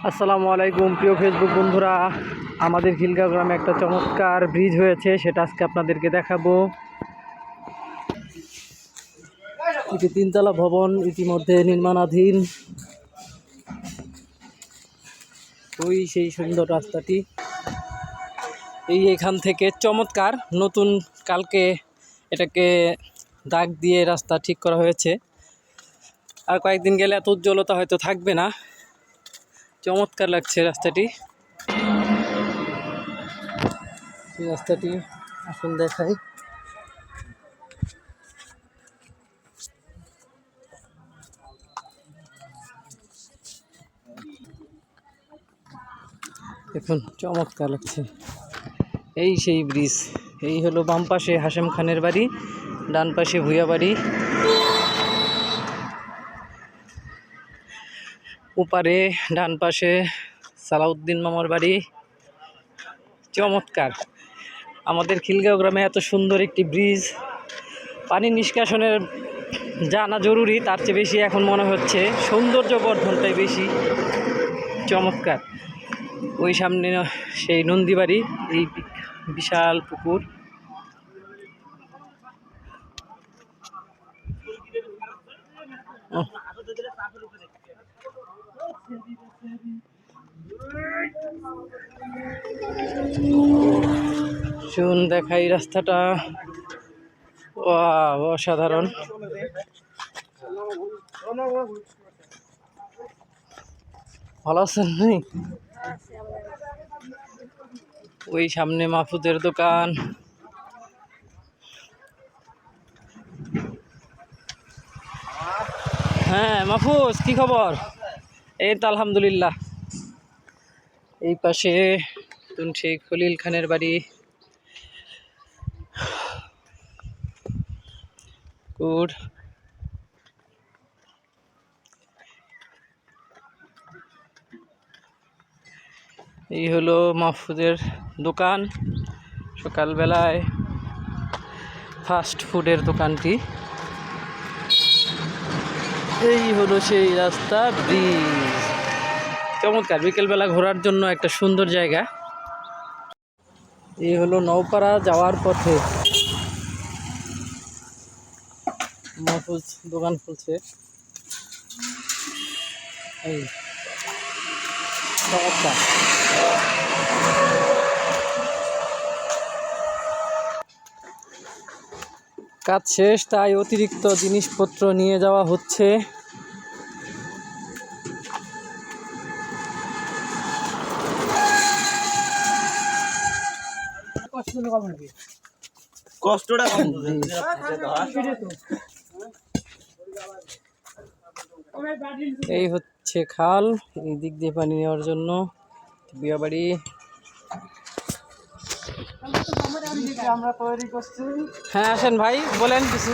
আসসালামু আলাইকুম প্রিয় ফেসবুক বন্ধুরা, আমাদের খিলগাঁও গ্রামে একটা চমৎকার ব্রিজ হয়েছে, সেটা আজকে আপনাদেরকে দেখাবো। এটি তিনতলা ভবন, ইতিমধ্যে নির্মাণাধীন। ওই সেই সুন্দর রাস্তাটি, এখান থেকে চমৎকার নতুন কালকে এটাকে দাগ দিয়ে রাস্তা ঠিক করা হয়েছে। আর কয়েকদিন গেলে এত উজ্জ্বলতা হয়তো থাকবে না। চমৎকার লাগছে রাস্তাটি। আসুন দেখাই। দেখুন চমৎকার লাগছে। এই সেই ব্রিজ, এই হলো বাম পাশে হাশেম খানের বাড়ি, ডান পাশে ভুইয়া বাড়ি, ওপারে ডান পাশে সালাউদ্দিন মামার বাড়ি। চমৎকার। আমাদের খিলগাঁও গ্রামে এত সুন্দর একটি ব্রিজ, পানি নিষ্কাশনের জানা জরুরি, তার চেয়ে বেশি এখন মনে হচ্ছে সৌন্দর্য বর্ধনটাই বেশি। চমৎকার। ওই সামনে সেই নন্দীবাড়ি, এই বিশাল পুকুর। শুন দেখাই রাস্তাটা, অসাধারণ। ভালো আছেন? নেই ওই সামনে মাহফুজের দোকান। হ্যাঁ মাহফুজ, কি খবর? এই তো আলহামদুলিল্লাহ। এই পাশে শেখ খলিল খানের বাড়ি। গুড। এই হলো মাহফুজের দোকান, সকালবেলায় ফাস্ট ফুডের দোকানটি। এই হলো সেই রাস্তা, ব্রিজ। চমৎকার, বিকেলবেলা ঘোরার জন্য একটা সুন্দর জায়গা। এই হলো নৌপাড়া যাওয়ার পথে মাহফুজ দোকান খুলছে। এই চমৎকার। কাজ শেষ, তাই অতিরিক্ত জিনিসপত্র নিয়ে যাওয়া হচ্ছে। এই হচ্ছে খাল, এই দিক দিয়ে পানি নেওয়ার জন্য। বিয়াবাড়ি আমরা তৈরি করছি। হ্যাঁ আসেন ভাই, বলেন কিছু।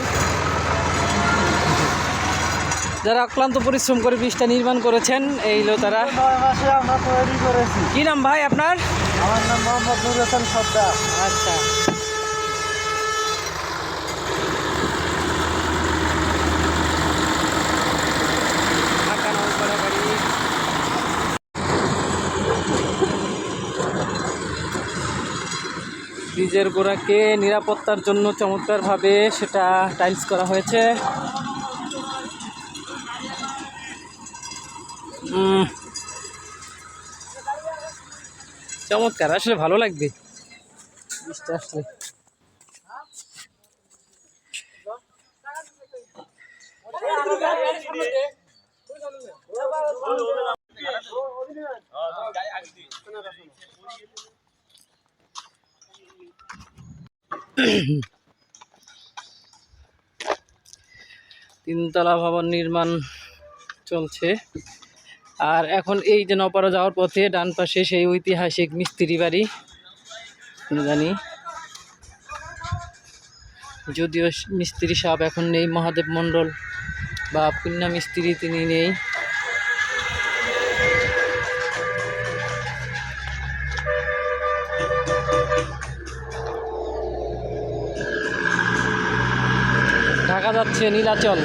যারা অক্লান্ত পরিশ্রম করে ব্রিজটা নির্মাণ করেছেন, এই হলো তারা। 9 মাসে আমরা তৈরি করেছি। কি নাম ভাই আপনার? আমার নাম মোহাম্মদ নুর হাসান সর্দার। আচ্ছা। ব্রিজের গোড়াকে নিরাপত্তার জন্য চমৎকারভাবে সেটা টাইলস করা হয়েছে। চমৎকার, আসলে ভালো লাগবে ব্রিজটা আসলে। তিনতলা ভবন নির্মাণ চলছে। আর এখন এই যে নপাড়া যাওয়ার পথে ডান পাশে সেই ঐতিহাসিক মিস্ত্রি বাড়ি। জানি যদিও মিস্ত্রি সাহেব এখন নেই, মহাদেব মণ্ডল বা পুণ্যা মিস্ত্রি তিনি নেই। ঢাকা যাচ্ছে নীলাচল।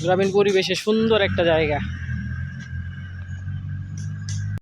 গ্রামীণ পরিবেশে সুন্দর একটা জায়গা।